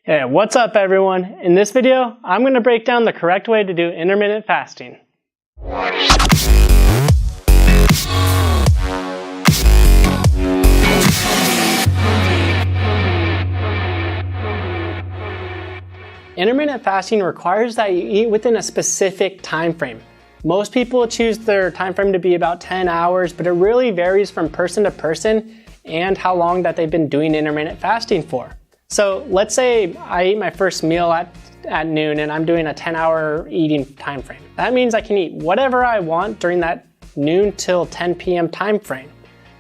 Hey, what's up everyone? In this video, I'm going to break down the correct way to do intermittent fasting. Intermittent fasting requires that you eat within a specific time frame. Most people choose their time frame to be about 10 hours, but it really varies from person to person and how long that they've been doing intermittent fasting for. So let's say I eat my first meal at noon and I'm doing a 10-hour eating time frame. That means I can eat whatever I want during that noon till 10 p.m. time frame.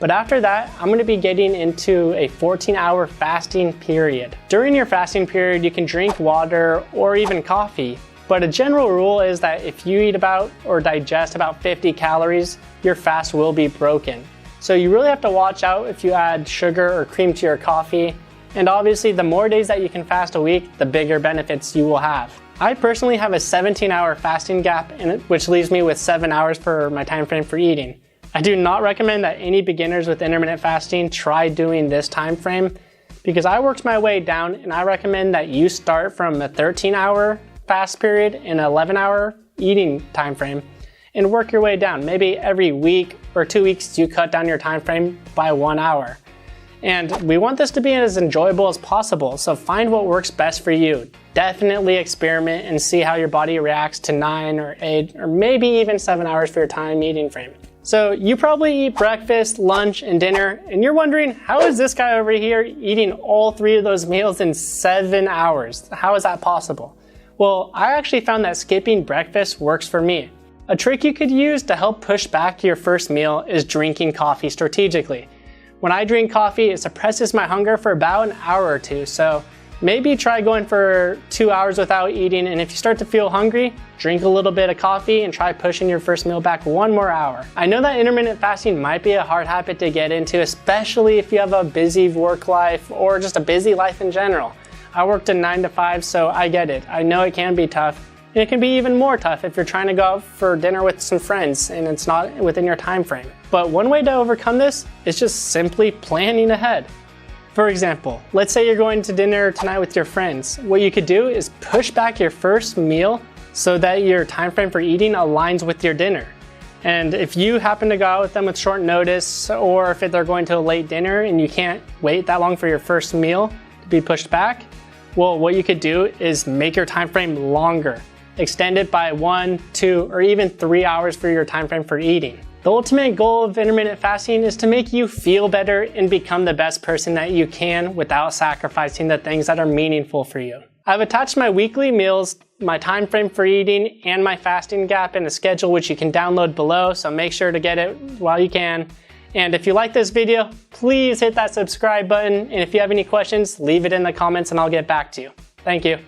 But after that, I'm going to be getting into a 14-hour fasting period. During your fasting period, you can drink water or even coffee. But a general rule is that if you eat about or digest about 50 calories, your fast will be broken. So you really have to watch out if you add sugar or cream to your coffee. And obviously, the more days that you can fast a week, the bigger benefits you will have. I personally have a 17-hour fasting gap, which leaves me with 7 hours for my time frame for eating. I do not recommend that any beginners with intermittent fasting try doing this time frame because I worked my way down, and I recommend that you start from a 13-hour fast period and an 11-hour eating time frame and work your way down. Maybe every week or 2 weeks you cut down your time frame by 1 hour. And we want this to be as enjoyable as possible, so find what works best for you. Definitely experiment and see how your body reacts to 9 or 8 or maybe even 7 hours for your time eating frame. So you probably eat breakfast, lunch, and dinner, and you're wondering, how is this guy over here eating all 3 of those meals in 7 hours? How is that possible? Well, I actually found that skipping breakfast works for me. A trick you could use to help push back your first meal is drinking coffee strategically. When I drink coffee, it suppresses my hunger for about an hour or two, so maybe try going for 2 hours without eating, and if you start to feel hungry, drink a little bit of coffee and try pushing your first meal back 1 more hour. I know that intermittent fasting might be a hard habit to get into, especially if you have a busy work life or just a busy life in general. I worked a 9 to 5, so I get it. I know it can be tough. And it can be even more tough if you're trying to go out for dinner with some friends and it's not within your time frame. But one way to overcome this is just simply planning ahead. For example, let's say you're going to dinner tonight with your friends. What you could do is push back your first meal so that your time frame for eating aligns with your dinner. And if you happen to go out with them with short notice, or if they're going to a late dinner and you can't wait that long for your first meal to be pushed back, well, what you could do is make your time frame longer. Extend it by 1, 2, or even 3 hours for your time frame for eating. The ultimate goal of intermittent fasting is to make you feel better and become the best person that you can without sacrificing the things that are meaningful for you. I've attached my weekly meals, my time frame for eating, and my fasting gap in a schedule which you can download below, so make sure to get it while you can. And if you like this video, please hit that subscribe button, and if you have any questions, leave it in the comments and I'll get back to you. Thank you.